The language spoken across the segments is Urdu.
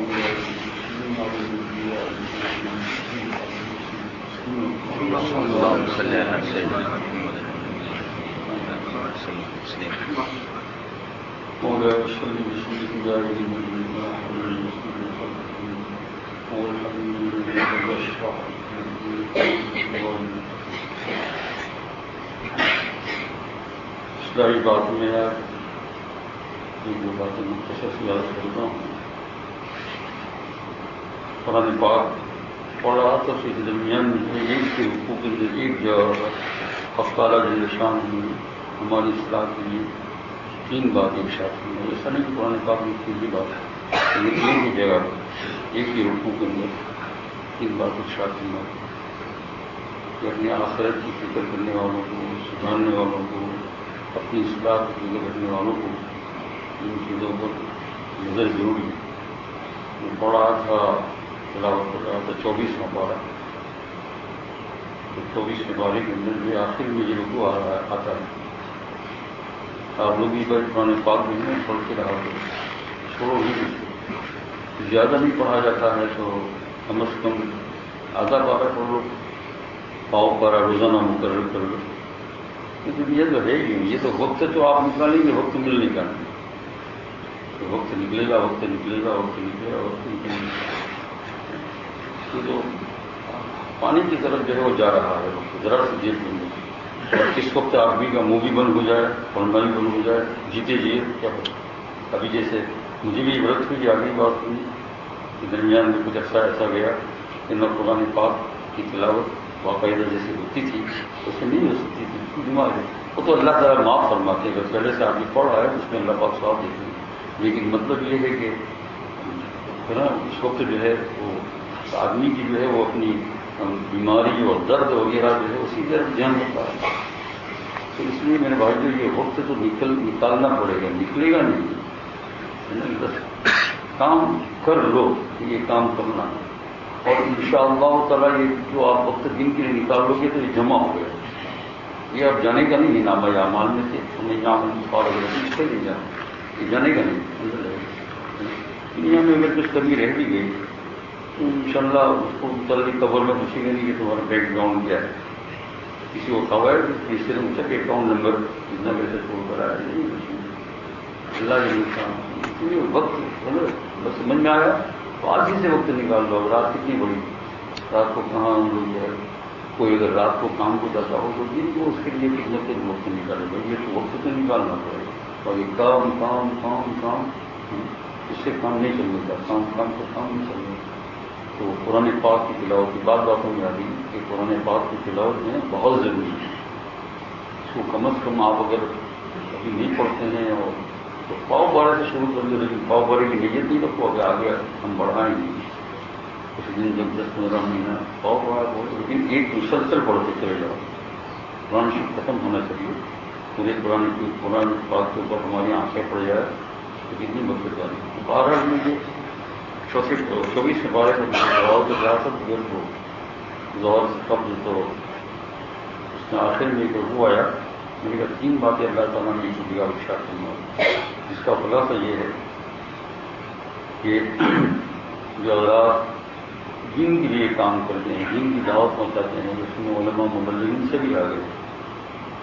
اللهم صل على سيدنا محمد وسلم. مولاي صل وسلم دائما على حبيب هو الحبيب الذي يشفع اصلاحی بات میں ایک دو باتیں مختصر یاد کرتا ہوں. قرآن پاک پڑھ رہا تو اس درمیان میں ایک کے حقوق کے اندر ایک جگہ افطالہ نشان ہوئی ہماری اصلاح کے لیے 3 بات ایک ساتھ ہوئی. ایسا نہیں کہ قرآن پاک میں 3 بات ہے، لیکن ایک ہی جگہ ایک ہی حقوق کے اندر 3 بات ایک ساتھ ہوئی کہ اپنی آخرت کی فکر کرنے والوں کو، سدھارنے والوں کو، اپنی اصلاح کی فکر کرنے والوں کو ان چیزوں پر نظر ضروری. میں پڑھ رہا تھا، تلاوت کر رہا تھا 24واں پارہ. تو 24ویں پارے کے اندر جو آخر میں یہ رکوع آتا ہے. آپ لوگ بھی بھائی قرآن پاک میں پڑھ کے رہا تو چھوڑو نہیں. زیادہ نہیں پڑھا جاتا ہے تو کم از کم آدھا پارہ پڑھ لو، پاؤ پارہ روزانہ مقرر کر لو. لیکن یہ تو ہے ہی، یہ تو وقت تو آپ نکالیں گے، وقت ملنے کا نہیں. وقت نکلے گا، وقت نکلے گا، وقت نکلے گا، وقت نکلے گا. تو پانی کی طرف جو ہے وہ جا رہا ہے. ذرا سے دیکھ لیں گے کس وقت آدمی کا منہ بھی بند ہو جائے، پڑھنا بھی بند ہو جائے. جیتے جی کیا ہو. ابھی جیسے مجھے بھی عبرت ہوئی، آگے بات ہوئی کہ درمیان میں کچھ عرصہ ایسا گیا کہ نہ قرآن پاک کی تلاوت باقاعدہ جیسے ہوتی تھی اسے نہیں ہو سکتی تھی. بیمار ہے وہ تو اللہ تعالیٰ معاف فرماتے ہیں. اگر پہلے سے آدمی پڑھ رہا ہے اس میں اللہ پاک ثواب دیتے ہیں. لیکن مطلب یہ ہے کہ اس وقت جو ہے وہ آدمی کی جو ہے وہ اپنی بیماری اور درد وغیرہ جو ہے اسی طرح دھیان رکھتا ہے. تو اس لیے میرے بھائی جو یہ وقت تو نکالنا پڑے گا، نکلے گا نہیں. بس کام کر لو، یہ کام کرنا ہے. اور انشاءاللہ تعالیٰ یہ جو آپ وقت دن کے لیے نکال لو گے تو یہ جمع ہو گیا. یہ آپ جانے کا نہیں نامہ اعمال میں سے ہمیں یہاں اس سے نہیں جانا، یہ جانے کا نہیں. دنیا میں اگر کچھ کمی رہ بھی گئی تو انشاءاللہ اس کو متعلق قبر میں پوچھیں گے نہیں کہ تمہارا بیک گراؤنڈ کیا ہے. کسی کو خبر اس سے پوچھا کہ اکاؤنٹ نمبر کتنا پیسے چھوڑ کر آیا نہیں پوچھیں. اللہ کے نقصان وقت بس سمجھ میں آیا تو آج ہی سے وقت نکال لو. رات کتنی بڑی، رات کو کہاں ہم لوگ جو ہے کوئی اگر رات کو کام کو جاتا ہو تو دن کو اس کے لیے کتنے سے وقت نکالے گا. یہ تو وقت تو نکالنا پڑے گا. اور یہ کام کام کام کام اس سے کام نہیں چلنے کا، کام کام سے کام نہیں چلنے کا. تو قرآن پاک کی تلاوت کی باتوں میں آ گئی کہ قرآن پاک کی تلاوت میں بہت ضروری ہے. اس کو کم از کم آپ اگر ابھی نہیں پڑھتے ہیں اور تو پاؤ بارہ سے شروع کر دیں. لیکن پاؤ بارے کی نیت نہیں رکھو کہ آگے ہم بڑھائیں گے. کچھ دن جب 10-15 مہینہ پاؤ بڑھا ہو، لیکن ایک مسلسل پڑھتے چلے جاؤ. قرآن شریف ختم ہونا چاہیے. پورے قرآن پاک کے اوپر ہماری آنکھیں پڑ جائے تو کتنی مدد جانی. 12 میں جو 24 سے 12 تک جواب جو جا سب دیر کو زور سے قبل تو اس میں آخر میں ایک رکوع آیا. میں نے کہا 3 باتیں اللہ تعالیٰ نے دیا ارشاد کرنا، جس کا خلاصہ یہ ہے کہ جو حضرات دین کے لیے کام کرتے ہیں، دین کی دعوت پہنچاتے ہیں، اس میں علماء مبلغین سے بھی آ گئے،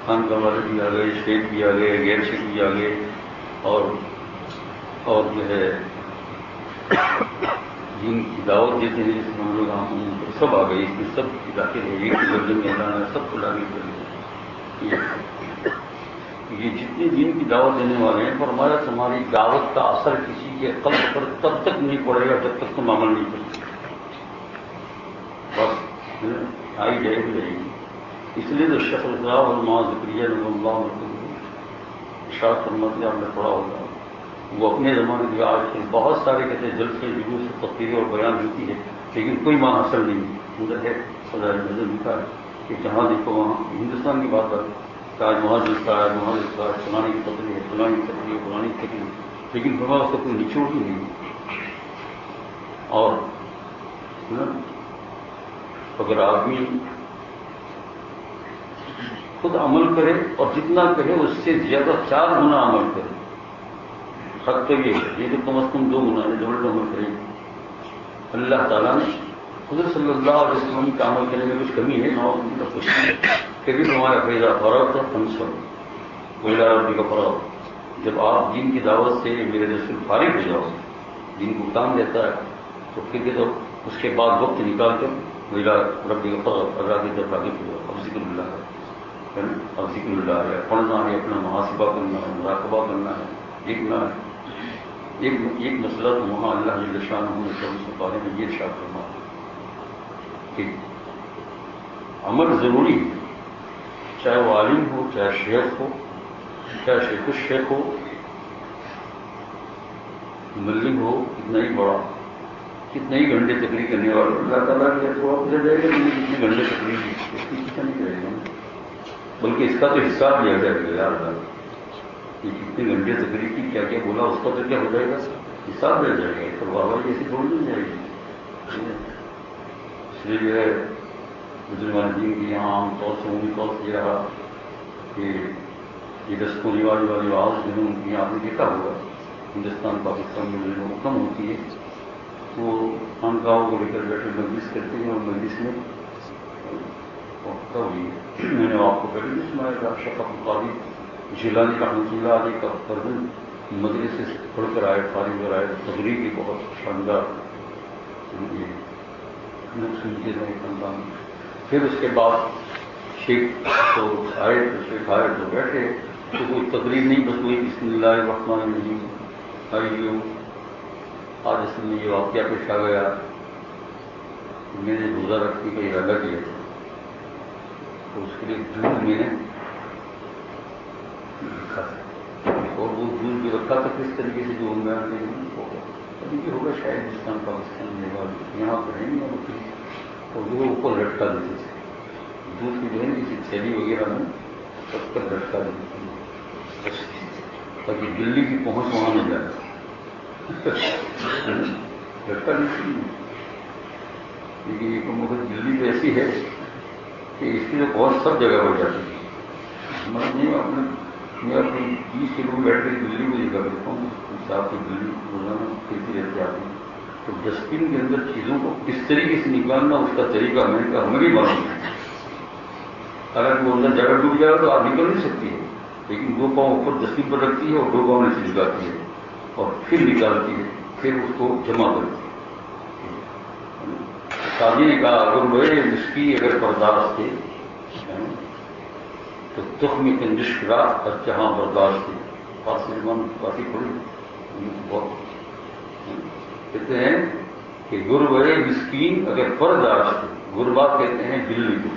خانقاہ والے بھی آ گئے، شیخ بھی آ گئے، غیر شیخ بھی آ گئے، اور جو ہے دین کی دعوت دیتے ہیں جس میں ہم لوگ سب آ گئے. اس میں سب کی داخل ہے. ایک ہی درجے میں اللہ نے سب کو لاگو کر دیا. یہ جتنے دین کی دعوت دینے والے ہیں فرمایا تمہاری دعوت کا اثر کسی کے قلب پر تب تک نہیں پڑے گا جب تک تم عمل نہیں کرتے. بس آئی جائے گی رہے گی. اس لیے تو شیخ الاسلام علامہ زکریا رحمہ اللہ ارشاد فرماتے ہیں، آپ نے پڑھا ہوگا وہ اپنے زمانے میں آج کل بہت سارے کہتے ہیں جلسے جلوس تقریریں اور بیان ہوتی ہے لیکن کوئی ماں حاصل نہیں ادھر ہے. خدا نظر لکھا ہے کہ جہاں دیکھو وہاں ہندوستان کی بات ہے کہ آج وہاں جلسہ ہے، وہاں جلسہ ہے، فلانی کی تقریر ہے، فلانی کی تقریر ہے، فلانی کی تقریر، لیکن وہاں اس کا کوئی نچوڑ ہی نہیں. اور اگر آدمی خود عمل کرے اور جتنا کرے اس سے زیادہ 4 گنا عمل کرے، حق تو یہ ہے. یہ تو کم از کم 2 گنا ہے، ڈبل عمل کرے. اللہ تعالیٰ نے حضرت صلی اللہ علیہ وسلم کا عمل کرنے میں کچھ کمی ہے نہ کچھ پھر بھی تمہارا فیضا فراغ تھا ہم ویلا ربی کا فراغ. جب آپ دین کی دعوت سے میرے رسول فارغ ہو جاؤ دین کو کام دیتا ہے تو پھر تو اس کے بعد وقت نکال کر ویلا ربی کا فراغ اللہ کی طرف آگے ہو جاؤ. اب ذکر اللہ ہے اب ذکر اللہ ہے پڑھنا ہے اپنا محاسبہ کرنا ہے مراقبہ کرنا ہے دیکھنا ہے. ایک مسئلہ تو وہاں اللہ جل شانہ کے بارے میں یہ ارشاد کرنا کہ عمل ضروری ہے چاہے وہ عالم ہو چاہے شیخ ہو چاہے شیخ الشیخ ہو ملک ہو کتنا ہی بڑا کتنے ہی گھنٹے تقریر کرنے والا اللہ تعالیٰ کے تو آپ لے جائے گا کتنے گھنٹے تقریر کی اس کی کتنا نہیں کرے گا بلکہ اس کا تو حساب لیا جائے گا یار کہ کتنے گھنٹے تقریر کی کیا کیا بولا اس کا تو کیا ہو جائے گا حساب لیا جائے گا. تو بابا ایسی چھوڑ نہیں جائے گی. اس لیے جو ہے مسلمان دین کی یہاں عام طور سے عمومی طور سے یہ رہا کہ یہ دستوں رواج والی آواز جو ان کی یہاں نے دیکھا ہوگا ہندوستان پاکستان میں جو کم ہوتی ہے وہ خانقاہوں کو لے کر بیٹھے مجلس کرتے ہیں اور مجلس میں ہوئی ہے. میں نے آپ کو پہلے بھی سنایا تھا شفق القاضی جیلانی رحمۃ اللہ علیہ کا فرزند مدرسے سے پڑھ کر آئے فارغ ہو آئے تقریر کی بہت شاندار سنتے رہے خاندان. پھر اس کے بعد شیخ تو آئے تو بیٹھے تو کوئی تقریر نہیں بس وہی بسم اللہ الرحمن الرحیم آئیو. آج اس میں یہ واقعہ پیش آ گیا میں نے روزہ رکھنے کا ارادہ کیا تھا تو اس کے لیے دودھ میں نے رکھا تھا اور وہ دودھ بھی رکھا تھا کس طریقے سے جو ابھی بھی ہوگا شاید ہندوستان پاکستان میں یہاں پر ہے نہیں ہوتی اور وہ اوپر لٹکا دیتے تھے دودھ کی جو ہے کسی تھیلی وغیرہ میں رکھ کر لٹکا دیتے تھے تاکہ دلی کی پہنچ وہاں نہ جائے لٹکا دیتی لیکن یہ وقت دلی تو ایسی ہے کہ اس کی جو بہت سب جگہ ہو جاتی ہے. میں اپنی 30 کلو میٹر کی دلی کو دیکھا کرتا ہوں صاحب کی دلی روزانہ کھیلتی رہتی آتی ہے تو ڈسٹ بن کے اندر چیزوں کو کس طریقے سے نکالنا اس کا طریقہ میں نے کہا ہمیں بھی معلوم ہے. اگر وہ اندر جگہ ڈوب جائے تو آپ نکل نہیں سکتی ہے لیکن 2 پاؤں اوپر ڈسٹ بن پر رکھتی ہے اور 2 پاؤں نیچے نکالتی ہے اور پھر نکالتی ہے پھر اس کو جمع کرتی ہے. قاضی نے کہا اگر وہ اس کی اگر برداشت تھے تو تخمی کنجش کرا اور جہاں برداشت تھے فاصل کافی پڑی بہت کہتے ہیں کہ غربۂ مسکین اگر برداشت تھے. غربا کہتے ہیں دلی کو.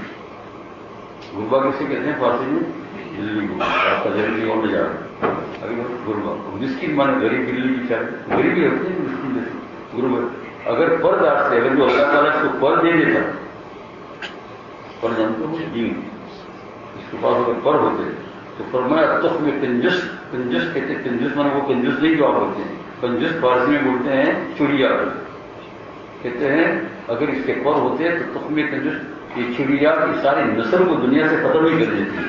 غربا کسے کہتے ہیں فارسی میں دلی کو. آپ کا ذہن اور میں جا رہا ہے اگر غربا مسکین مانے غریب دلی کی چاہے غریبی ہوتی ہے مسکین جیسے غربا اگر برداشت ہے اگر جو اللہ تعالیٰ اس کو پر دے دیتا پر جانتے ہو دین اس کے پاس اگر پر ہوتے تو فرمایا تخم کنجس کہتے ہیں کنجس مانے وہ کنجس نہیں جو آپ ہوتے ہیں کنجس فارسی میں بولتے ہیں چڑیا کہتے ہیں اگر اس کے پر ہوتے تو تخم کنجس یہ چڑیا کی ساری نسل کو دنیا سے ختم ہی کر دیتی ہے.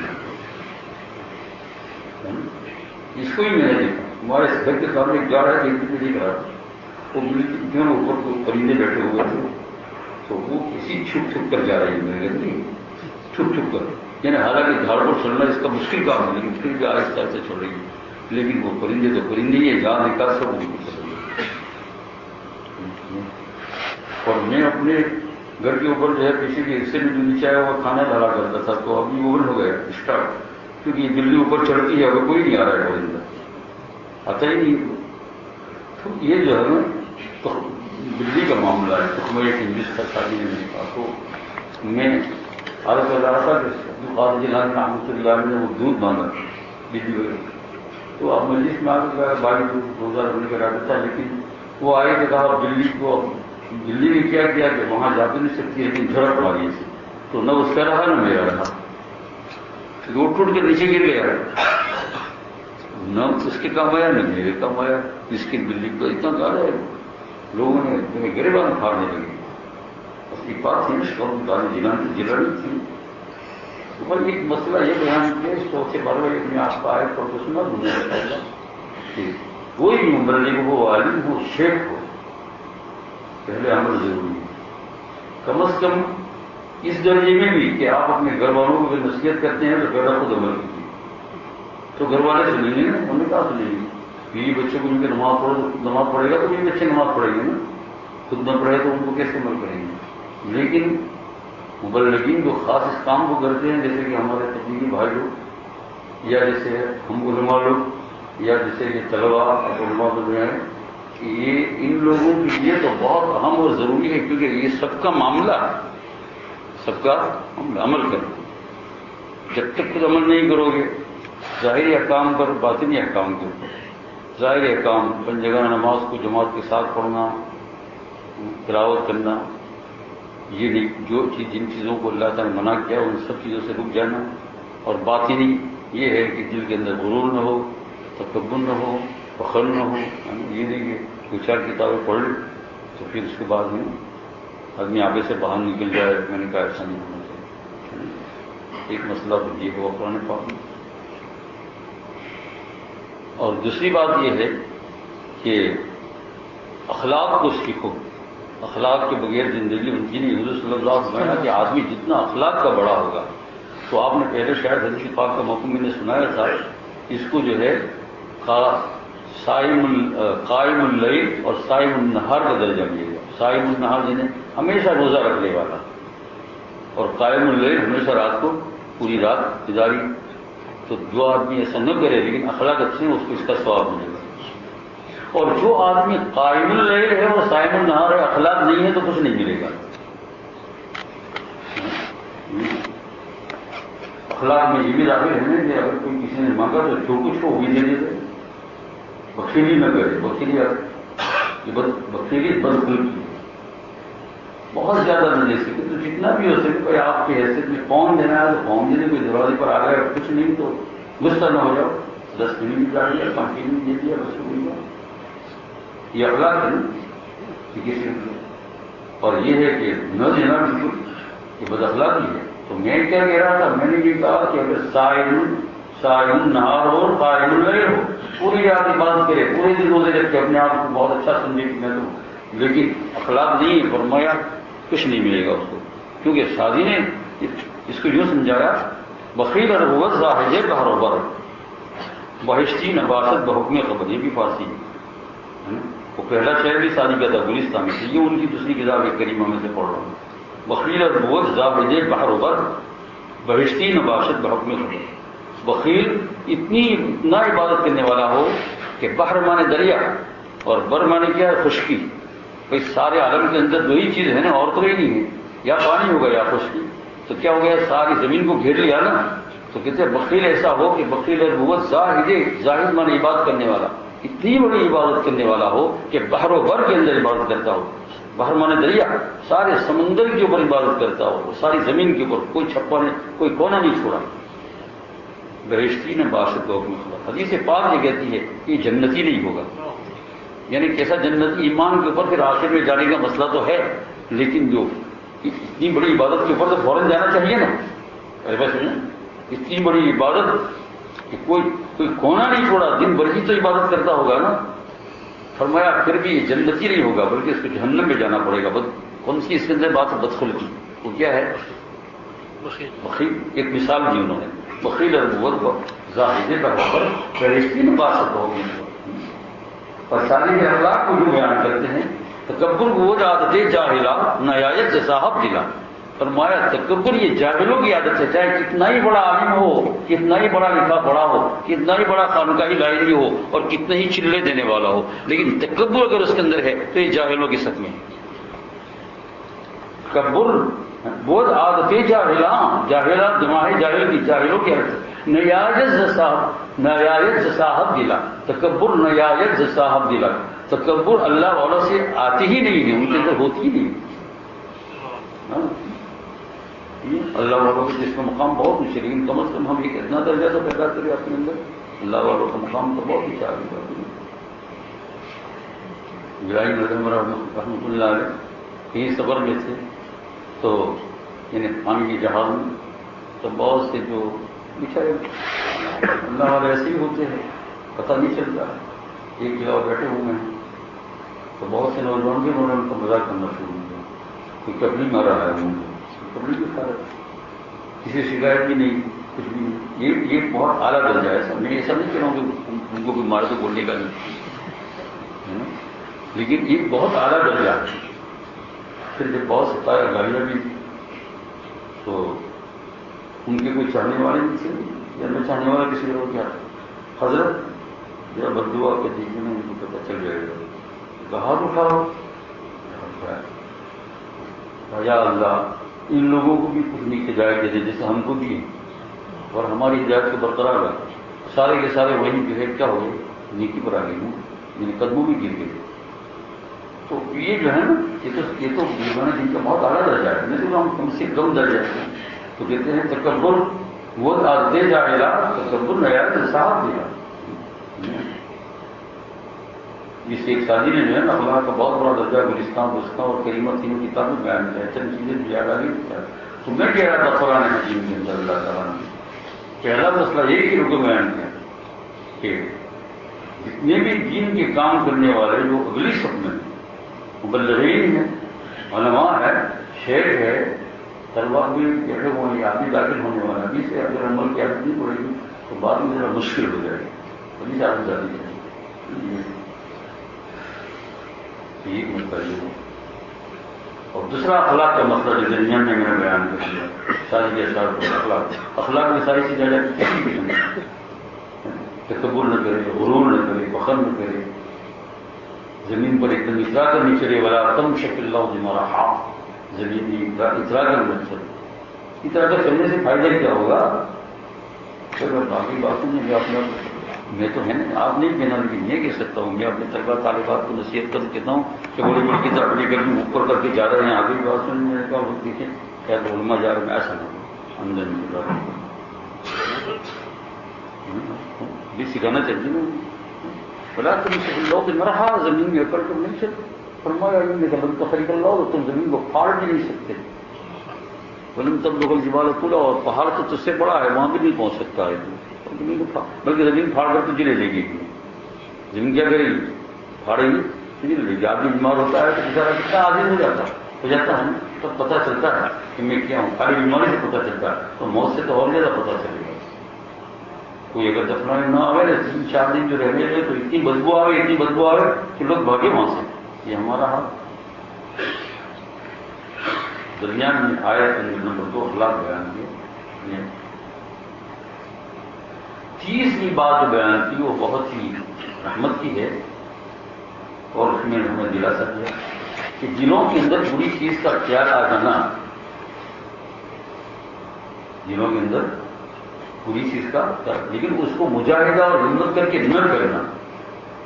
اس کو ہی میں نے دیکھا ہمارے گھر کے سامنے ایک گاڑ ہے دیکھ رہا وہ جو اوپر کو پرندے بیٹھے ہوئے تھے تو وہ کسی چھپ کر جا رہی ہے میرے گھر نہیں چھپ کر یعنی حالانکہ جھاڑ پر چلنا اس کا مشکل کام ہے لیکن پھر بھی آہستہ آہستہ چل رہی ہے لیکن وہ پرندے تو پرندے ہی جہاں نکال سب نہیں کر سکتے. اور میں اپنے گھر کے اوپر جو ہے پیچھے کے حصے میں جو نیچے آیا وہ کھانا ڈالا کرتا تھا تو ابھی اوون ہو گیا اسٹارٹ کیونکہ یہ بلی اوپر چڑھتی ہے اگر کوئی نہیں آ رہا ہے پرندہ آتا ہی نہیں. تو یہ جو ہے نا تو بلی کا معاملہ ہے تو میں ایک انگلش کا شادی نے کہا تو میں عادت کر رہا تھا کہ قاضی جیلانی رحمۃ اللہ نے وہ دودھ مانگا بلی وغیرہ تو اب مجلس میں آ کر باقی روزہ رکھنے کا ارادہ تھا لیکن وہ آئے کہ کہا بلی کو بلی نے کیا کیا کہ وہاں جا بھی نہیں سکتی لیکن جھڑک ماری اسے تو نہ اس کا رہا نہ میرا رہا وہ ٹوٹ کے نیچے گر گیا نہ اس کے کام آیا نہ میرے کام آیا. اس کی بلی کو اتنا گاڑا ہے لوگوں نے گریبان پھاڑنے لگے اس کی بات تھی جلانی تھی. اور ایک مسئلہ یہ بیان کیا اس کو سے بڑھ ایک میں آپ کا آئے تو سنا دوں کہ کوئی بھی عمر نہیں وہ عالم ہو شیخ ہو پہلے عمل ضروری ہے. کم از کم اس درجے میں بھی کہ آپ اپنے گھر والوں کو نصیحت کرتے ہیں تو پہلے خود عمل کیجیے. تو گھر والے سنیں گے نا, انہوں نے کہا سنیں گے. بیوی بچوں کو ان کے نماز پڑھے گا تو بیوی بچے نماز پڑھیں گے نا, خود نہ پڑھے تو ان کو کیسے عمل کریں گے. لیکن مبلغین جو خاص اس کام کو کرتے ہیں, جیسے کہ ہمارے تبلیغی بھائی لوگ, یا جیسے ہم علماء لوگ, یا جیسے کہ طلباء اور علماء لوگ ہیں, یہ ان لوگوں کے لیے تو بہت اہم اور ضروری ہے, کیونکہ یہ سب کا معاملہ ہے, سب کا عمل کرو. جب تک خود عمل نہیں کرو گے ظاہری احکام پر باطنی احکام کے اوپر. ظاہری احکام پنجگانہ نماز کو جماعت کے ساتھ پڑھنا, تلاوت کرنا, یہ جو جن چیزوں کو اللہ تعالیٰ نے منع کیا ان سب چیزوں سے رک جانا. اور باطنی یہ ہے کہ دل کے اندر غرور نہ ہو, تکبر نہ ہو, فخر نہ ہو. یہ نہیں کہ دو چار کتابیں پڑھ لیں تو پھر اس کے بعد میں آدمی آگے سے باہر نکل جائے. میں نے کہا ایسا نہیں ہونا چاہیے. ایک مسئلہ تو یہ ہے وہ قرآن پاک میں. اور دوسری بات یہ ہے کہ اخلاق کو سیکھو. اخلاق کے بغیر زندگی بنتی نہیں. حضور صلی اللہ علیہ وسلم کہ آدمی جتنا اخلاق کا بڑا ہوگا, تو آپ نے پہلے شاید حدیث پاک کا موقع میں نے سنایا تھا, اس کو جو ہے قائم اللیل اور صائم النہار کا درجہ ملے گا. صائم النہار جنہیں ہمیشہ روزہ رکھنے والا, اور قائم اللیل ہمیشہ رات کو پوری رات بیداری. تو جو آدمی ایسا نہ کرے لیکن اخلاق اچھے ہیں اس کو اس کا ثواب ملے گا. اور جو آدمی قائم اللیل ہے اور صائم النہار ہے, اخلاق نہیں ہے تو کچھ نہیں ملے گا. اخلاق میں یہ بھی داخل ہے نا کہ اگر کوئی کسی نے مانگا تو جو کچھ کو وہی دے دے. بخیلی نہ کرے. بخیلی بدخلقی بہت زیادہ نہ دے سکے تو جتنا بھی ہو سکے کوئی آپ کی حیثیت میں فون دینا ہے تو فون دینے, کوئی دروازے پر آ گیا کچھ نہیں تو غصہ نہ ہو جاؤ. 10 منٹ بھی ڈال دیا, 5 منٹ دے دیا, بس ہو گیا. یہ اخلاق ہے نا کسی کو. اور یہ ہے کہ نہ دینا بالکل یہ بد اخلاقی ہے. تو میں کیا کہہ رہا تھا, میں نے یہ کہا کہ اگر صائم نہار ہو اور قائم اللیل ہو, پوری رات عبادت کرے, پورے دن روزے رکھے, اپنے آپ کو بہت اچھا سمجھے کہ میں تو, لیکن اخلاق نہیں ہے, فرمایا کچھ نہیں ملے گا اس کو. کیونکہ شادی نے اس کو یوں سمجھایا, بخیل اور زاہد کاروبار بہشتی نباشت بحکم خبر. یہ بھی فارسی ہے. وہ پہلا شعر بھی شادی کا تھا گلستان میں سے, یہ ان کی دوسری کتاب کریمہ میں سے پڑھ رہا ہوں. بخیل اور زاہد کاروبار بہشتی نباشت بحکم خبر. بخیل اتنا عبادت کرنے والا ہو کہ بحر مانے دریا اور بر مانے کیا ہے خشکی. بھائی سارے عالم کے اندر دو ہی چیز ہے نا, اور تو ہی نہیں ہے, یا پانی ہوگا یا خشکی. تو کیا ہو گیا, ساری زمین کو گھیر لیا نا. تو کہتے ہیں بخیل ایسا ہو کہ بخیل زاہد مانے عبادت کرنے والا, اتنی بڑی عبادت کرنے والا ہو کہ بحر و بر کے اندر عبادت کرتا ہو. بحر مانے دریا, سارے سمندر کے اوپر عبادت کرتا ہو, ساری زمین کے اوپر کوئی چھپا نہیں, کوئی کونا نہیں چھوڑا. بہشتی نے باشد کو حکم خدا. حدیث پاک یہ کہتی ہے کہ یہ جنتی نہیں ہوگا. یعنی کیسا جنتی, ایمان کے اوپر پھر آخر میں جانے کا مسئلہ تو ہے, لیکن جو اتنی بڑی عبادت کے اوپر تو فوراً جانا چاہیے نا. اتنی بڑی عبادت کہ کوئی کونا نہیں چھوڑا, دن بھر ہی تو عبادت کرتا ہوگا نا. فرمایا پھر بھی یہ جنتی نہیں ہوگا بلکہ اس کو جہنم میں جانا پڑے گا. کون سی اس کے اندر بات ہے بدخلقی, وہ کیا ہے بخیل. ایک مثال دی انہوں نے, بخیل اور زاہد برابر بہشتی نباشت ہوگی. اور شادی کے اخلاق کو جو بیان کرتے ہیں, تکبر کو وہ عادت جاہلہ نیایت سے صاحب دلا. فرمایا تکبر یہ جاہلوں کی عادت ہے, چاہے کتنا ہی بڑا عالم ہو, کتنا ہی بڑا لکھا پڑھا ہو, کتنا ہی بڑا خانقاہی لائنی ہو, اور کتنے ہی چلے دینے والا ہو, لیکن تکبر اگر اس کے اندر ہے تو یہ جاہلوں کی سطح میں ہے. تکبر بہت عادت جاہلہ دماغ جاہل کی, جاہلوں کی عادت. نیایت صاحب دلا, تکبر نیایت صاحب دلا. تکبر اللہ والا سے آتی ہی نہیں ہے, ان کے اندر ہوتی ہی نہیں. اللہ والوں کے جس کا مقام بہت اونچے, لیکن کم از کم ہم ایک اتنا درجہ تو پیدا کریں اپنے اندر, اللہ والوں کا مقام تو بہت اونچا ہے. ابراہیم رحمۃ اللہ علیہ کہیں سفر میں تھے, تو یعنی پانی کے جہاز میں, تو بہت سے جو بیچارے اللہ والے ایسے ہی ہوتے ہیں, پتہ نہیں چلتا, ایک جگہ بیٹھے ہوئے ہیں, تو بہت سے نوجوان بھی انہوں نے ان کا مذاق کرنا شروع کیا، کوئی کبڑی مارا ہے کبڑی بھی کھا رہا ہے، کسی شکایت بھی نہیں، کچھ بھی نہیں. یہ بہت اعلیٰ درجہ ہے. ایسا نہیں کہہ رہا ہوں کہ ان کو کوئی مارے تو بولنے کا نہیں ہے نا، لیکن یہ بہت اعلیٰ درجہ ہے. پھر جب بہت ستایا گالیاں بھی تو ان کے کوئی چاہنے والے نہیں تھے، یا میں چاہنے والا کسی اور کیا حضرت ذرا بد دعا کے دیکھنے میں ان کو پتہ چل جائے گا. کہا اٹھاؤ یا اللہ ان لوگوں کو بھی کچھ نہیں ہدایت دے دے جیسے ہم کو دی، اور ہماری ہدایت کو برقرار رکھ. سارے کے سارے وہی جو ہے کیا ہو گئے، نیکی پر آ گئی ہوں، میرے قدموں میں گر گئے. تو یہ جو ہے نا یہ تو جن کا بہت اعلیٰ درجہ ہے. میں تو کم سے کم درجہ ہے. تو کہتے ہیں تکبر وہ دے جائے گا، تکبر نیا صاحب دے گا. اس ایک شادی نے جو ہے نا اللہ کا بہت بڑا درجہ گلستان دوستان اور کریمہ تینوں کتابیں بیان کیا ہے. چند چیزیں بھی یاد آ گئی تو میں کہہ رہا تھا قرآن حکیم کے اندر اللہ تعالیٰ نے پہلا مسئلہ یہی کہ رکو بیان کیا کہ جتنے بھی دین کے کام کرنے والے جو اگلی سب میں مبلغین ہیں، علماء ہے، شیخ ہے، طلبا بھی بیٹھے ہوئے ہیں، آدمی داخل ہونے والا، ابھی سے اگر عمل کی عادت نہیں پڑے گی تو بعد میں ذرا مشکل ہو جائے گی. ابھی سے عادت جاتی ہے. یہ مسئلہ یہ ہے. اور دوسرا اخلاق کا مسئلہ جو درمیان میں نے بیان کر دیا، شادی کے ساتھ اخلاق میں ساری چیزیں کسی بھی نہیں، تکبر نہ کرے، غرور نہ کرے، فخر نہ کرے، زمین پر ایک دم اطراء کرنی چاہیے. ولا تمشق اللہ جمرحا، زمین کی اطراء کرنا چاہیے. اطراء کرنے سے فائدہ کیا ہوگا؟ پھر باقی باتوں میں میں تو ہے نا، آپ نہیں کہنا لیکن میں کہہ سکتا ہوں. میں اپنے طلبہ طالبات کو نصیحت کر کہتا ہوں کہ بڑی بڑی کتاب لے کر کے اوپر کر کے جا رہے ہیں، آگے بھی بات سن میں کا وقت دیکھیں کیا علماء جا رہے ہیں، ایسا نہ ہو اندر میں بھی سکھانا چاہیے نا. بلا تم لوگ مرحا زمین میں اکڑ کر نہیں سکتے. فرمایا لم تخرق اللہ، تم زمین کو پھاڑ بھی نہیں سکتے. ولم تبلغ الجبال طولا، اور پہاڑ تو تجھ سے بڑا ہے، وہاں بھی نہیں پہنچ سکتا ہے تو زمین کو بلکہ زمین پھاڑ کر تجھے لے لے گی. زمین کیا کرے گی؟ پھاڑے گی، تجھے لے لے گی. آدمی بیمار ہوتا ہے تو بیچارہ کتنا عاجز ہو جاتا ہے تب پتہ چلتا ہے کہ میں کیا ہوں. خالی بیماری سے پتہ چلتا ہے، تو موت سے تو اور زیادہ پتہ چلے گا. کوئی اگر دفنانے نہ آئے نا 3-4 دن جو رہنے لگے تو اتنی بدبو آئے کہ لوگ بھاگے وہاں سے. یہ ہمارا حال. درمیان میں آیت نمبر 2 اخلاق بیان کیے. 30ویں بات جو بیان کی وہ بہت ہی رحمت کی ہے، اور اس میں ہمیں دلاسا دیا کہ دلوں کے اندر بری چیز کا خیال آ جانا، دلوں کے اندر بری چیز کا، لیکن اس کو مجاہدہ اور ہمت کر کے نہ کرنا.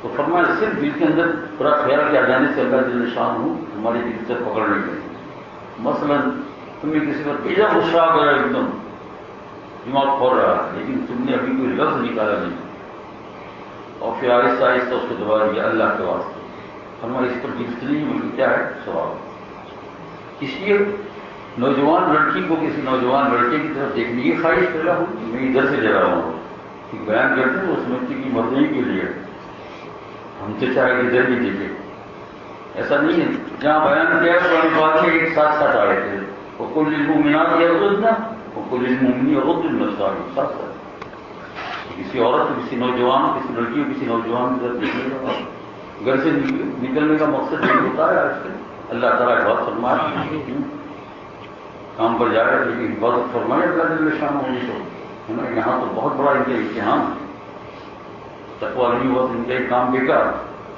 تو فرمایا صرف دل کے اندر برا خیال کے آ جانے سے اللہ جل شان ہوں ہماری دل سے پکڑ نہیں کرے. مثلا تمہیں کسی پر بھیجا غصہ آ گیا، ایک دم دماغ کھول رہا ہے، لیکن تم نے ابھی کوئی لفظ نکالا نہیں، اور پھر آہستہ آہستہ اس کو دبا دیا اللہ کے واسطے. فرمایا اس پر جتنی بلکہ کیا ہے ثواب. کسی نوجوان لڑکی کو کسی نوجوان لڑکے کی طرف دیکھنے کی خواہش کر رہا ہوں، میں ادھر سے لے رہا ہوں کہ بیان کرتے ہیں اس مٹی کی مردئی کے لیے ہم تو چاہے کہ ادھر بھی دیکھیں. ایسا نہیں ہے. جہاں بیان کیا قرآن پاک میں ایک ساتھ ساتھ آئے تھے، وَقُلْ لِلْمُؤْمِنَاتِ يَغْضُضْنَ وَقُلْ لِلْمُؤْمِنِينَ يَغْضُضُّ مِنْ أَبْصَارِهِمْ. ساتھ ساتھ کسی عورت کو کسی نوجوان کسی لڑکی کو کسی نوجوان کی طرف دیکھنے کا، گھر سے نکلنے کا مقصد یہ ہوتا ہے. آج کل اللہ تعالیٰ بہت فرمایا کام پر جا رہے لیکن حفاظت فرمائے اللہ جل شان ہوگی تو ہے نا. یہاں تو بہت بڑا ان کا امتحان، تقویٰ نہیں ہوا تو ان کا ایک کام بیکار،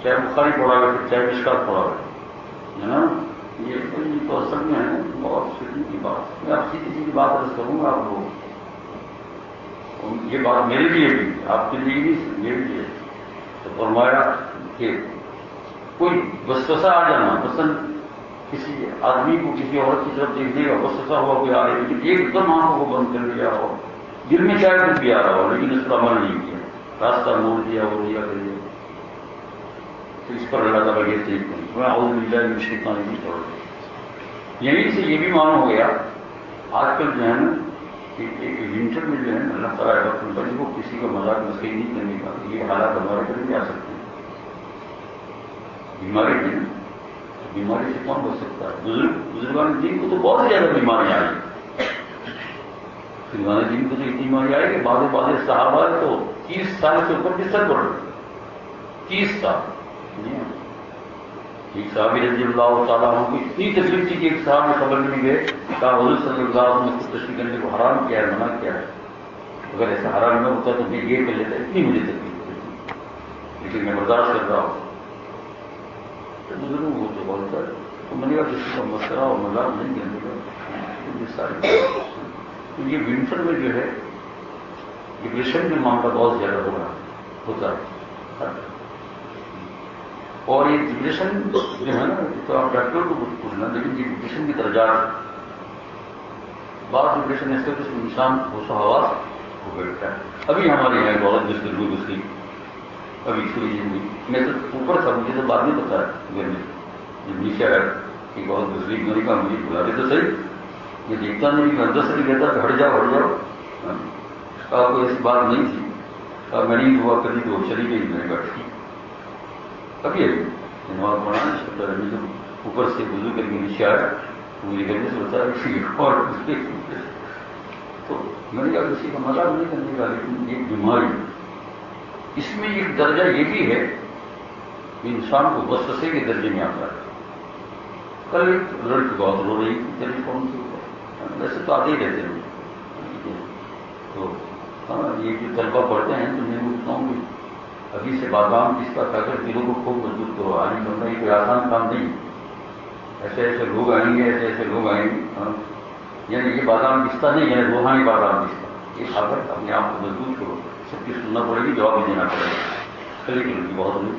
چاہے بخاری پڑھا ہوئے چاہے مشکات پڑھا ہوئے ہے نا. یہ تو اصل میں ہے بہت سیکھنے کی بات. میں آپ سیدھی سیدھی بات عرض کروں گا آپ کو، یہ بات میرے لیے بھی آپ کے لیے بھی میرے لیے. تو فرمایا کہ کوئی وسوسہ آ جانا، پسند کسی آدمی کو کسی عورت کی طرف دیکھنے کا وسوسہ ہوا کوئی آ رہی، لیکن ایک دم آنکھوں کو بند کر لیا ہو، دل میں چاہے کچھ بھی آ رہا ہو لیکن اس پر عمل نہیں کیا، راستہ موڑ دیا وہ دیا کر دیا، تو اس پر اللہ تعالیٰ یہ چیز کریں. اعوذ باللہ من الشیطان الرجیم. یہیں سے یہ بھی معلوم ہو گیا آج کل جو ہے نا ایک ونٹر میں جو ہے نا اللہ تعالیٰ بچ کو کسی کا مذاق مسئلہ نہیں کرنے کا، یہ حالات ہمارے پر بھی آ سکتے ہیں. بیماری تھی نا، بیماری سے کون بچ سکتا ہے؟ بزرگان دین کو تو بہت زیادہ بیماریاں آئی، بزرگان دین کو تو اتنی بیماری آئی کہ بعض صحابہ تو 30 سال سے اوپر بستر پڑ رہے، 30 سال۔ ایک صحابی رضی اللہ تعالیٰ عنہ کو اتنی تکلیف تھی کہ ایک صاحب نے خبر نہیں گئے، کہا حضور صلی اللہ علیہ وسلم نے تشریح کرنے کو حرام کیا ہے، منع کیا ہے، اگر ایسا حرام نہ ہوتا تو میں یہ کر لیتا، اتنی مجھے تکلیف ہوتی، لیکن میں برداشت کر رہا ہوں۔ تو بزرگوں کو تو بولتا ہے تو میں نے کہا کسی کا مسئلہ اور مذاق نہیں کرنے کا، یہ ساری تو یہ ونٹر میں جو ہے ڈپریشن کے معاملہ بہت زیادہ ہوتا ہے، اور یہ ڈپریشن جو ہے نا تو آپ ڈاکٹر کو کچھ پوچھنا، لیکن یہ ڈپریشن کی درجات، بعض ڈپریشن ایسے ہوتے ہیں انسان ہوش و حواس ہو بیٹھتا ہے۔ ابھی ہمارے یہاں عورت جس دن اس کی ابھی سوئی ہوئی، میں تو اوپر تھا، مجھے تو بعد میں پتا ہے گھر میں جب نیچے آیا کہ بہت گزری، میں نے کہا مجھے بلا دے تو صحیح، یہ دیکھتا نہیں کہ اندر سے بھی کہتا کہ ہٹ جاؤ ہٹ جاؤ، کہا کوئی ایسی بات نہیں تھی، کہا میں نہیں دعا کری تو چلی گئی، میں نے کہا ٹھیک۔ ابھی نماز پڑھانا جب اوپر سے وضو کر کے نیچے آیا تو مجھے گھر سے بتایا کسی اور تو میں نے کہا کسی کا مذاق نہیں کرنے کا، لیکن یہ بیماری اس میں ایک درجہ یہ بھی ہے کہ انسان کو وسوسے کے درجے میں آتا ہے۔ کل ایک لڑکی بہت رو رہی تھی ٹیلی فون کے اوپر، ویسے تو آتے ہی رہتے ہیں تو یہ جو طلبہ پڑھتے ہیں تو میں پوچھتا ہوں کہ ابھی سے بادام پستا کھا کر دلوں کو خوب مضبوط کرو، آنے کرنا یہ کوئی آسان کام نہیں، ایسے ایسے لوگ آئیں گے، ایسے ایسے لوگ آئیں گے، یعنی یہ بادام پستا نہیں ہے، روحانی بادام پستا، یہ کھا کر اپنے آپ کو مضبوط کرو، سب کی سننا پڑے گی، جواب بھی دینا پڑے گا۔ چلے گی بہت ہوئی،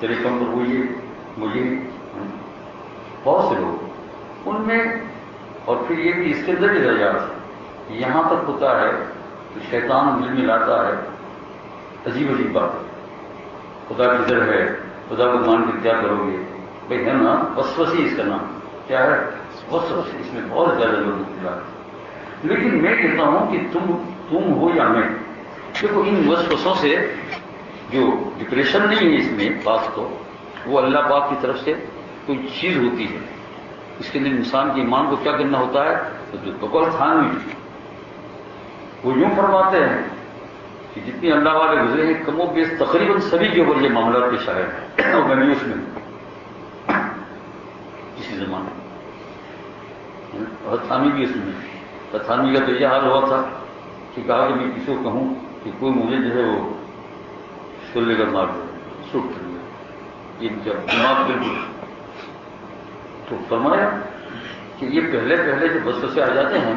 چلے کم پر وہ یہ مجھے بہت سے لوگ ان میں، اور پھر یہ بھی اس کے اندر بھی درجات یہاں تک ہوتا ہے کہ شیطان دل میں لاتا ہے عجیب عجیب بات، خدا کدھر ہے، خدا کو مان کے کیا کرو گے، بھائی ہے نا وسوسے، اس کا نام کیا ہے وسوسے، اس میں بہت زیادہ لوگ مبتلا ہیں۔ لیکن میں کہتا ہوں کہ تم ہو یا میں، دیکھو ان وسوسوں سے جو ڈپریشن نہیں ہے اس میں بات، تو وہ اللہ پاک کی طرف سے کوئی چیز ہوتی ہے، اس کے اندر انسان کے ایمان کو کیا کرنا ہوتا ہے، تو بقول تھانوی وہ یوں فرماتے ہیں کہ جتنے اللہ والے گزرے ہیں کم و بیش تقریباً سبھی کے اوپر یہ معاملات پیش آئے ہیں، اور میں نے اس میں کسی زمانے اور تھانوی بھی اس میں، تھانوی کا تو یہ حال ہوا تھا کہ کہا کہ میں کسی کو کہوں کہ کوئی مجھے جو ہے وہ شولے کا مار دے، سوٹ کر دیا، یہ جب دماغ بالکل، تو فرمایا کہ یہ پہلے جب وسوسے آ جاتے ہیں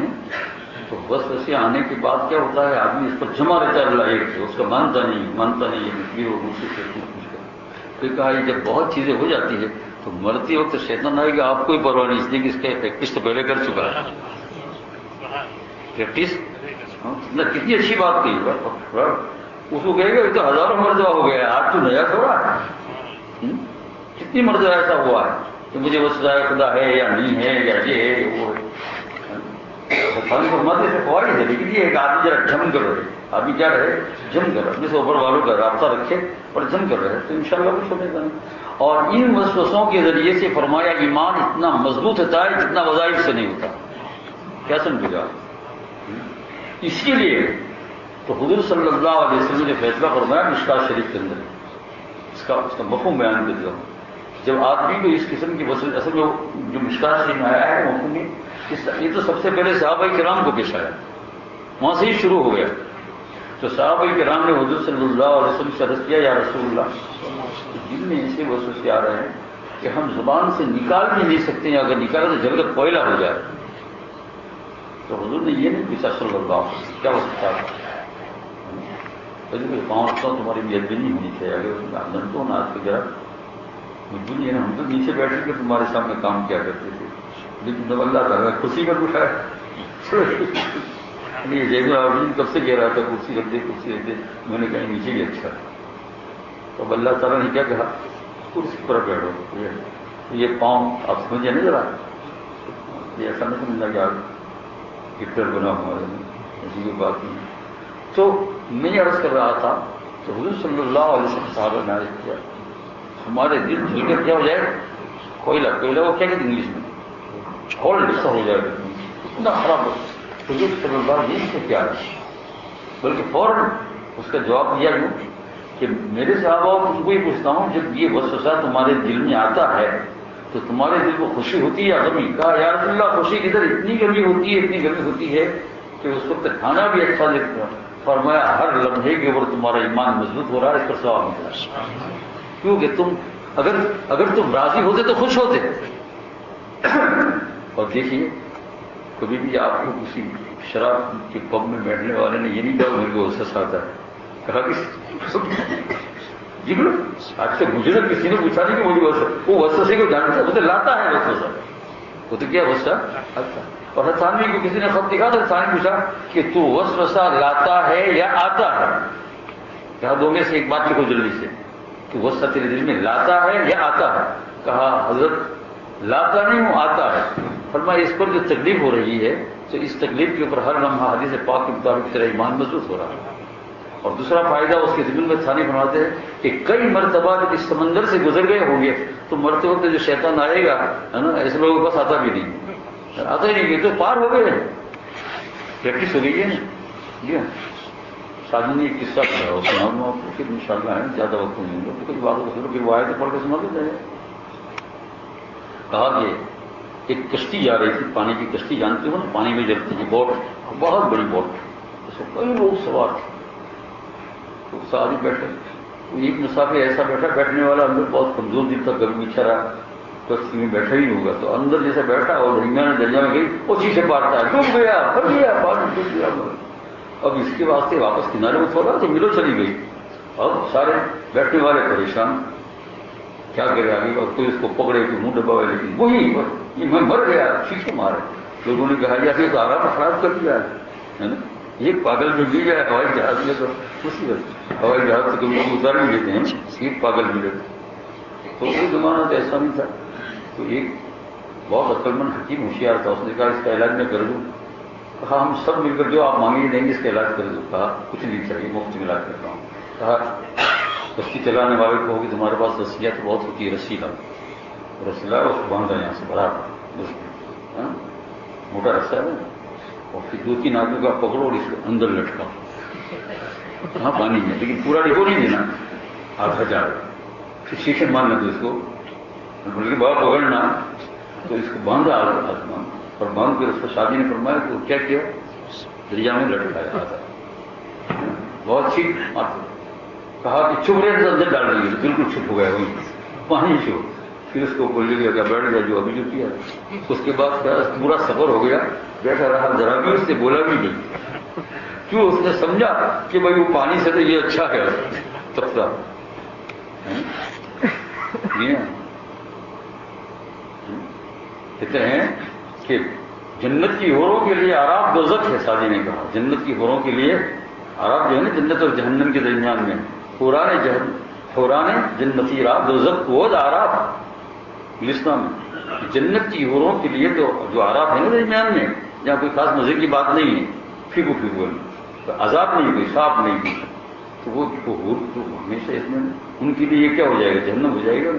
تو وسوسے آنے کے بعد کیا ہوتا ہے، آدمی اس پر جمع رہتا ہے اللہ ایک سے، اس کا مانتا نہیں ہے، یہ وہ مجھ سے پوچھ کر پھر کہا یہ جب بہت چیزیں ہو جاتی ہے تو مرتے وقت شیطان آئے گا، آپ کوئی پرواہ نہیں، اس لیے کہ اس کا پریکٹس تو پہلے کر چکا ہے، پریکٹس کتنی اچھی بات کہی، اس کو کہے گا یہ تو ہزاروں مرتبہ ہو گیا، آج تو نیا تھوڑا ہے، کتنی مرتبہ ایسا ہوا ہے کہ مجھے وہ سزائے خدا ہے یا نہیں ہے یا یہ ہے وہ ہے، فرماتے سے فوائد ہے، لیکن یہ ایک آدمی ذرا جم کر رہے، آدمی کیا رہے جم کر رہے، اپنے سے اوپر والوں کا رابطہ رکھے اور جم کر رہے تو انشاءاللہ کچھ ہونے کا نہیں۔ اور ان وسوسوں کے ذریعے سے فرمایا ایمان اتنا مضبوط ہوتا ہے جتنا وظائف سے نہیں ہوتا، کیا سمجھے گا؟ اس کے لیے تو حضور صلی اللہ علیہ وسلم نے فیصلہ فرمایا مشکات شریف کے اندر، اس کا مفہوم بیان کر دیا، جب آدمی کو اس قسم کی وسوسے، اصل میں جو مشکات شریف میں آیا ہے مفہوم یہ تو سب سے پہلے صحابہ کرام کو پیش آیا، وہاں سے ہی شروع ہو گیا، تو صحابہ کرام نے حضور صلی اللہ علیہ وسلم سے عرض کیا یا رسول اللہ، دل میں ایسے وسوسے آ رہے ہیں کہ ہم زبان سے نکال بھی نہیں سکتے ہیں، اگر نکالا تو جل کر کوئلہ ہو جائے، تو حضور نے یہ نہیں پوچھا صلی اللہ علیہ وسلم کیا ہو سکتا ہے، پاؤں رکھتا ہوں تمہاری نیت بھی نہیں ہونی چاہیے، اگر اندر تو نہ آج ذرا مجبوری ہے، ہم تو نیچے بیٹھ کے تمہارے سامنے کام کیا کرتے تھے، لیکن جب اللہ تعالیٰ خوشی کر اٹھایا، یہ جیسے آدمی کب سے کہہ رہا تھا کرسی رکھ دے، میں نے کہا نیچے بھی اچھا ہے، تو اب اللہ تعالیٰ نے کیا کہا کرسی پر بیٹھو، یہ پاؤں آپ سمجھے نا ذرا، یہ ایسا نہیں سمجھنا کہ آپ گفٹر بنا ہوا ہے، ایسی کوئی بات نہیں۔ تو میں عرض کر رہا تھا تو حضور صلی اللہ علیہ وسلم صحابہ نے عرض کیا ہمارے دل جل کر کیا ہو جائے، کوئلہ وہ کیا کہتے ہیں انگلش میں، ہولڈ سا ہو جائے گا، اتنا خراب ہو. حضور صلی اللہ علیہ وسلم سے کیا ہے، بلکہ فوراً اس کا جواب دیا یوں کہ میرے صحابہ تم کو یہ پوچھتا ہوں، جب یہ وسوسہ تمہارے دل میں آتا ہے تو تمہارے دل کو خوشی ہوتی ہے یا غمی؟ کہا یا رسول اللہ خوشی کدھر، اتنی گرمی ہوتی ہے کہ اس وقت کھانا بھی اچھا لگتا ہے. فرمایا ہر لمحے کے اوپر تمہارا ایمان مضبوط ہو رہا ہے، اس پر ثواب مل رہا ہے. کیونکہ تم اگر تم راضی ہوتے تو خوش ہوتے. اور دیکھیے کبھی بھی آپ کو کسی شراب کے پب میں بیٹھنے والے نے یہ نہیں کہا میرے کو وسوسہ آتا ہے، کہا کہ جی بولو آج تک مجھے نہ کسی نے پوچھا نہیں کہ مجھے وہ وسوسے کو جانتا ہے، اسے لاتا ہے وسوسہ، وہ تو کیا وسوسہ آتا. اور حسانوی کو کسی نے خط دکھا تو حسانوی پوچھا کہ تو وسوسہ لاتا ہے یا آتا ہے؟ کہا دو میں سے ایک بات لکھو جلدی سے، تو وسوسہ تیرے دل میں لاتا ہے یا آتا ہے؟ کہا حضرت لاتا نہیں ہوں، آتا ہے. فرمایا اس پر جو تکلیف ہو رہی ہے تو اس تکلیف کے اوپر ہر لمحہ حدیث پاک کے مطابق تیرا ایمان مضبوط ہو رہا ہے. اور دوسرا فائدہ اس کے ضمن میں ثانی فرماتے ہیں کہ کئی مرتبہ جب اس سمندر سے گزر گئے ہوں گے تو مرتے وقت جو شیطان آئے گا ہے نا، ایسے لوگوں کے پاس آتا بھی نہیں، آتا ہی نہیں، کہ تو پار ہو گئے، پریکٹس ہو گئی ہے نا. جی شادی نے ایک قصہ پڑھا سنا دوں آپ کو، پھر ان شاء اللہ زیادہ وقت نہیں ہوگا تو کچھ باتوں کو سنو، پھر وہ آئے تو پڑھ کے سنا دیتا ہے. کہا کہ ایک کشتی جا رہی تھی، پانی کی کشتی جانتے ہو نا، پانی میں چلتی ہے بوٹ، بہت بڑی بوٹ، اس میں کئی لوگ سوار تھے. تو سارے بیٹھے، ایک مسافر ایسا بیٹھا، بیٹھنے والا اندر بہت کمزور دل تھا، کبھی بیچارہ کشتی میں بیٹھا ہی نہیں ہوگا، تو اندر جیسے بیٹھا اور دریا میں گئی اسی سے پارتا ہے، ڈوب گیا پھر گیا پانی ڈوب گیا. اب اس کے واسطے واپس کنارے میں چھوڑا تو ملو چلی گئی. اب سارے بیٹھنے والے پریشان، کیا کرے آگے، اور کوئی اس کو پکڑے کہ منہ دباوے، لیکن وہی یہ میں مر گیا، شیشے مارے. لوگوں نے کہا یہ تو آرام خراب کر دیا ہے نا، یہ پاگل جو مل گیا ہوائی جہاز میں تو مصیبت، ہوائی جہاز سے کبھی اتار بھی لیتے ہیں، یہ پاگل ملے. تو وہ زمانہ تو ایسا نہیں تھا. تو ایک بہت عقل مند حکیم ہوشیار تھا، اس نے کہا اس کا علاج میں کر دوں. کہا ہم سب مل کر جو آپ مانگیں دیں گے اس کا علاج کر دوں. کہا کچھ نہیں چاہیے، مفت میں علاج کرتا ہوں. کہا رسی چلانے والے کو ہوگی تمہارے پاس رسیاں تو بہت ہوتی ہے، رسی لاؤ، رسی لاؤ، اس کو باندھا یہاں سے برابر موٹا رسا ہے، اور پھر 2-3 آدمیوں کا پکڑو اور اس کو اندر لٹکاؤ. ہاں پانی میں، لیکن پورا ڈبو نہیں دینا، آدھا جا پھر شیشے مارنا تو اس کو، بلکہ بہت پکڑنا. تو اس کو باندھا آسمان اور باندھ کر اس کو شادی نے فرمایا کہ وہ کیا کیا، دریا میں لٹکایا آدھا. بہت اچھی بات. کہا کہ چھپ رہے سے اندر ڈال رہی ہے، بالکل چھپ ہو گیا وہی پانی چھپ. پھر اس کو بول گیا بیٹھ گیا جو ابھی جو کیا. اس کے بعد پورا سفر ہو گیا، بیٹھا رہا، ذرا بھی اس سے بولا بھی نہیں. کیوں؟ اس نے سمجھا کہ بھائی وہ پانی سے تو یہ اچھا ہے تفتا. کہتے ہیں کہ جنت کی حوروں کے لیے عراب دوزخ ہے. سادی نے کہا جنت کی حوروں کے لیے عراب جو ہے نا، جنت اور جہنم کے درمیان میں حوران جنتی راب دوزخ وہ عراب اسلام میں. جنت کی حوروں کے لیے تو جو عراب ہے نا درمیان میں، جہاں کوئی خاص مزے کی بات نہیں ہے، پھیکو عذاب نہیں، کوئی صاف نہیں، تو وہ حور تو ہمیشہ اس میں ان کے لیے یہ کیا ہو جائے گا، جہنم ہو جائے گا.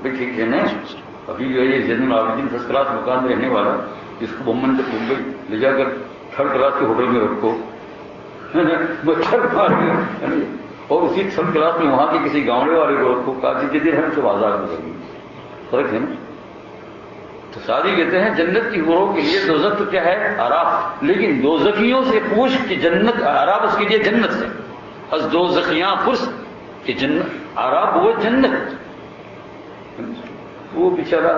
بھائی ٹھیک ہے نا. ابھی جو ہے یہ زین العابدین فرسٹ کلاس مکان میں رہنے والا، جس کو بمبئی سے ممبئی لے جا کر 3rd کلاس کے ہوٹل میں رکھو، مچھر مار اور اسی 3rd کلاس میں وہاں کے کسی گاؤں والے کو رکھو، کاجی دن ہم سب آزاد ہو جائیں گے. فرق ہے نا. تو ساری کہتے ہیں جنت کی حوروں کے لیے دوزخ تو کیا ہے، عراب. لیکن دوزخیوں سے پوچھ کہ جنت عراب اس کے لیے جنت سے، از دوزخیاں پرس کہ جنت عراب وہ جنت. وہ بیچارہ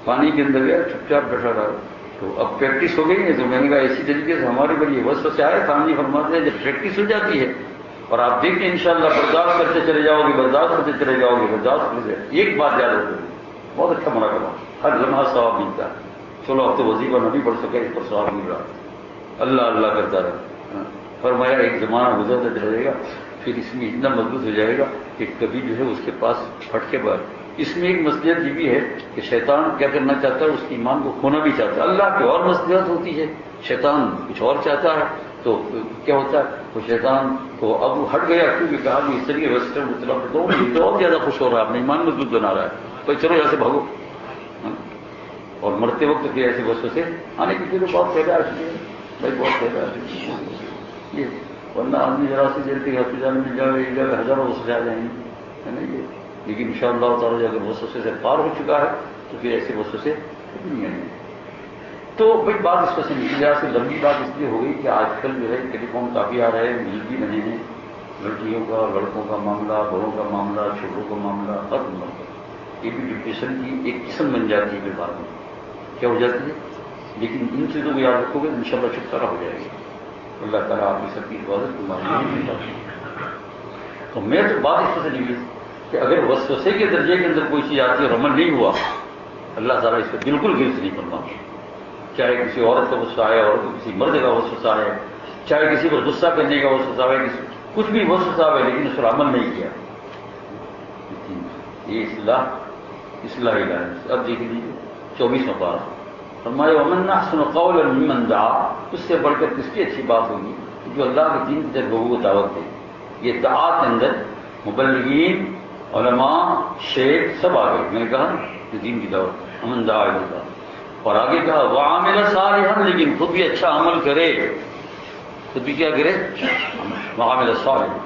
پانی کے اندر گیا، چپ چاپ بیٹھا رہا. تو اب پریکٹس ہو گئی ہے، تو میں نے کہا اسی طریقے سے ہمارے بڑی یہ وسط سے آئے سامنے فرماتے ہیں جب پریکٹس ہو جاتی ہے اور آپ دیکھیں انشاءاللہ برداشت کرتے چلے جاؤ گے، برداشت کرتے چلے جاؤ گے، برداشت کرتے. ایک بات یاد رکھو، بہت اچھا منع کرا، ہر لمحہ ثواب ملتا ہے. چلو اب تو وظیفہ نہ بھی پڑھ سکے، اس پر ثواب مل رہا، اللہ اللہ کرتا رہا. فرمایا ایک زمانہ گزرتا چلے گا، پھر اس میں اتنا مضبوط ہو جائے گا کہ کبھی جو ہے اس کے پاس پھٹ کے بعد. اس میں ایک مصلحت یہ بھی ہے کہ شیطان کیا کرنا چاہتا ہے، اس کے ایمان کو کھونا بھی چاہتا ہے. اللہ کی اور مصلحت ہوتی ہے، شیطان کچھ اور چاہتا ہے. تو کیا ہوتا ہے تو شیطان کو اب ہٹ گیا کیونکہ کہا کہ اس طریقے ویسٹرن مطلب تو یہ تو اور زیادہ خوش ہو رہا ہے، اپنے ایمان مضبوط بنا رہا ہے، تو چلو یہاں سے بھاگو، اور مرتے وقت پھر ایسی بسوں سے آنے کی پھر بہت فائدہ آ چکی ہے بھائی، بہت فائدہ آ چکی ہے یہ، ورنہ آدمی ذرا سی دیر کے ہسپتال میں جائے ہزاروں وسوسے آ جائیں گے، ہے نا یہ، لیکن ان شاء اللہ تعالیٰ اگر وسوسے سے پار ہو چکا ہے تو پھر ایسے وسوسے نہیں آئیں گے۔ تو بھائی بات اس وجہ سے لحاظ سے لمبی بات اس لیے ہو گئی کہ آج کل جو ہے ٹیلی فون کافی آ رہے ہیں، مل بھی رہے ہیں، لڑکیوں کا لڑکوں کا معاملہ، بڑوں کا معاملہ، چھوٹوں کا معاملہ، ہر عمر کا، یہ بھی ڈپریشن کی ایک قسم بن جاتی ہے، پھر بعد میں کیا ہو جاتی ہے، لیکن ان چیزوں کو یاد رکھو گے ان شاء اللہ چھٹکارا ہو جائے گا، اللہ تعالیٰ آپ کی سب کی حفاظت تمہاری۔ تو میں تو بات اس طرح سے نہیں کہ اگر وسوسے کے درجے کے اندر کوئی چیز آتی ہے اور عمل نہیں ہوا، اللہ تعالیٰ اس کو بالکل گرفت نہیں کرنا، چاہے کسی عورت کا غصہ آئے، عورت کو کسی مرد کا وسوسہ آئے، چاہے کسی پر غصہ کرنے کا وسوسہ آئے، کچھ بھی وسوسہ آئے لیکن اس پر عمل نہیں کیا، یہ اصلاح علاج۔ اب دیکھ لیجیے 24واں پارہ، فرمایا ومن احسن قولا ممن دعا، اس سے بڑھ کر کس کی اچھی بات ہوگی جو اللہ کے دین کی طرف لوگوں کو دعوت دے۔ یہ دعات کے اندر مبلغین، علماء، شیخ سب آ گئے، میں نے کہا کہ دین کی دعوت، ومن دعا الی اللہ، اور آگے کہا وعمل صالحا، لیکن خود بھی اچھا عمل کرے، خود بھی کیا کرے، وعمل صالحا۔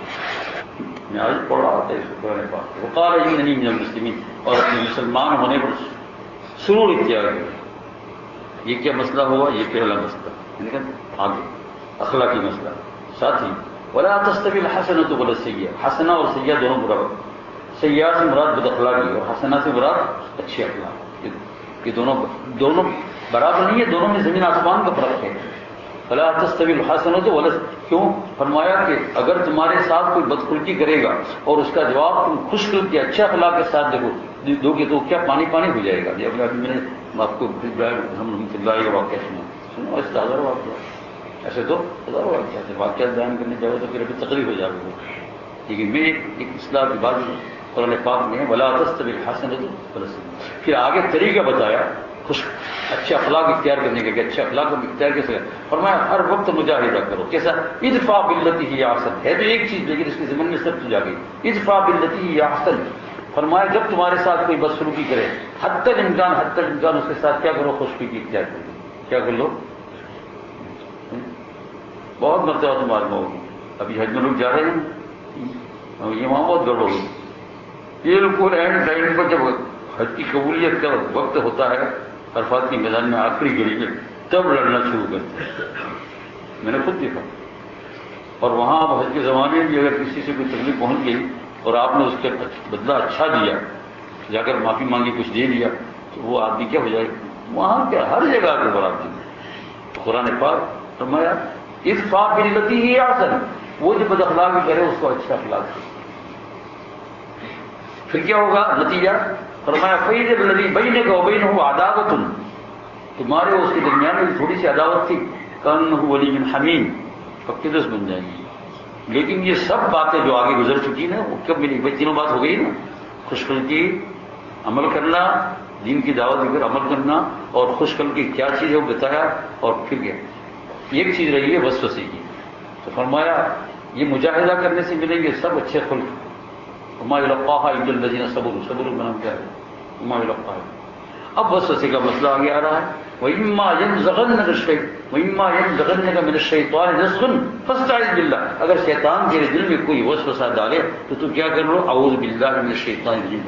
میں آج پڑھ رہا تھا اس قرآن پاک، وقال اننی من المسلمین، اور اپنے مسلمان ہونے پر سرور اختیار کیا۔ یہ کیا مسئلہ ہوا؟ یہ پہلا مسئلہ، آگے اخلاقی مسئلہ، ساتھ ہی ولا تستوی الحسنۃ ولا السیئۃ، حسنہ اور سیئہ دونوں برابر، سیئہ سے مراد بد اخلاقی اور حسنہ سے مراد اچھے اخلاق، یہ دونوں برابر نہیں ہے، دونوں میں زمین آسمان کا فرق ہے۔ فلا تستوی الحسنۃ ولا، کیوں؟ فرمایا کہ اگر تمہارے ساتھ کوئی بدخلقی کرے گا اور اس کا جواب تم خوش خلقی اچھے اخلاق کے ساتھ دو گے تو کیا پانی پانی ہو جائے گا۔ ابھی میں نے آپ کو رحمۃ اللہ کا واقعہ سنا، اس کا ہزاروں واقعہ، ایسے تو ہزاروں واقعات ہیں، واقعات بیان کرنے جاؤ تو پھر ابھی تقریب ہو جائے گا، لیکن میں ایک اصلاح کی بات قرآن پاک میں ولا تستوی الحسنۃ ولا السیئۃ، پھر آگے طریقہ بتایا اچھے اخلاق اختیار کرنے کا، کہ اچھے اخلاق کو اختیار کیسے، فرمایا ہر وقت مجاہدہ کرو، کیسا؟ ادفع باللتی ہی احسن، ہے تو ایک چیز لیکن اس کے ضمن میں سب چیز آ گئی، ادفع باللتی ہی احسن، فرمایا جب تمہارے ساتھ کوئی بدسلوکی کرے، حتی الامکان اس کے ساتھ کیا کرو، خوشی کی اختیار کرو، کیا کر لو، بہت مرتبہ تمہارے میں ہوگی، ابھی حج میں لوگ جا رہے ہیں، یہ وہاں بہت گڑبڑ ہوگی، بالکل اینڈ ٹائم پر جب حج کی قبولیت کا وقت ہوتا ہے، عرفات کے میدان میں آخری گھڑی میں تب لڑنا شروع کرتے ہیں، میں نے خود دیکھا، اور وہاں اب حج کے زمانے میں بھی اگر کسی سے کوئی تکلیف پہنچ گئی اور آپ نے اس کا بدلہ اچھا دیا، جا کر معافی مانگی، کچھ دے دیا، تو وہ آدمی کیا ہو جائے، وہاں کیا ہر جگہ کے اوپر آدمی، قرآن پاک فرمایا ادفع باللتی ہی احسن، وہ جو بد اخلاقی کرے اس کو اچھا اخلاق دے، پھر کیا ہوگا نتیجہ؟ فرمایا فَإِذَا الَّذِي بَيْنَكَ وَبَيْنَهُ عَدَاوَةٌ، تمہارے اور اس کے درمیان میں تھوڑی سی عداوت تھی، كَأَنَّهُ وَلِيٌّ حَمِيمٌ، پکے دوست بن جائیں گی۔ لیکن یہ سب باتیں جو آگے گزر چکی نا، وہ کب ملی؟ بھائی تینوں بات ہو گئی نا، خوش خلقی، عمل کرنا، دین کی دعوت دے کر عمل کرنا، اور خوش خلقی کیا چیز ہے وہ بتایا، اور پھر کیا ایک چیز رہی ہے وسوسے کی، تو فرمایا یہ مجاہدہ کرنے سے ملیں گے سب اچھے خلق، وما یلقاها الا الذین صبروا، صبر کا نام کیا ہے؟ وما یلقاها۔ اب وسوسے کا مسئلہ آگے آ رہا ہے، وَإِمَّا يَنزَغَنَّكَ مِنَ الشَّيْطَانِ نَزْغٌ فَاسْتَعِذْ بِاللَّهِ، اگر شیطان تیرے دل میں کوئی وسوسہ ڈالے تو تو کیا کر لو، اعوذ باللہ من الشیطان الرجیم،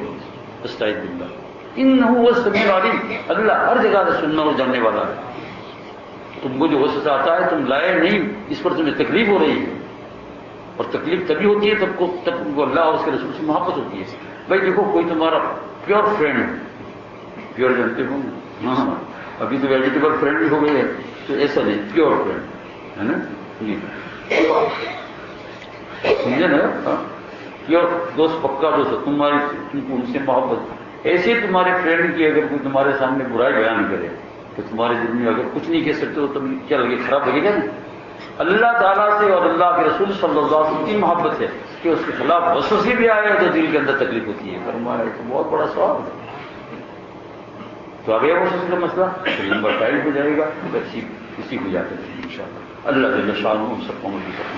فاستعذ باللہ، انہ هو السمیع العلیم، اللہ ہر جگہ سے سننا اور جاننے والا ہے، تم کو جو وسوسہ آتا ہے تم لائے نہیں، اس پر تمہیں تکلیف ہو رہی ہے، اور تکلیف تبھی ہوتی ہے تب تم کو اللہ اور اس کے رسول سے محبت ہوتی ہے۔ بھائی دیکھو کوئی تمہارا پیور فرینڈ ہے، پیور جانتے ہو، ہاں ابھی تو ویجیٹیبل فرینڈ بھی ہو گئی ہے، تو ایسا نہیں، پیور فرینڈ ہے نا، سمجھے نا، پیور دوست، پکا دوست، تمہاری تم کو ان سے محبت، ایسے تمہارے فرینڈ کی اگر کوئی تمہارے سامنے برائی بیان کرے تو تمہارے دل میں اگر کچھ نہیں کہہ سکتے تو تم کیا لگے، خراب لگے گا نا۔ اللہ تعالیٰ سے اور اللہ کے رسول صلی اللہ علیہ وسلم کی محبت ہے کہ اس کے خلاف وسوسے بھی آئے تو دل کے اندر تکلیف ہوتی ہے، فرمایا تو بہت بڑا سوال ہے۔ تو آگے وسوسے کا مسئلہ نمبر 5 ہو جائے گا، اسی کو جاتے ہیں انشاءاللہ، اللہ جل شانہ ہم سب کو مدد کرے۔